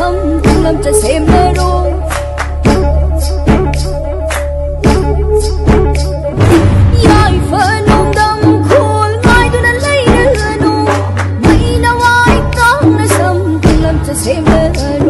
sâm thương lâm cho xem mơ đôi dài phần nông đâm khôn mai tôi đã lấy đưa nô mày nào ai có nó sâm thương lâm cho xem mơ đôi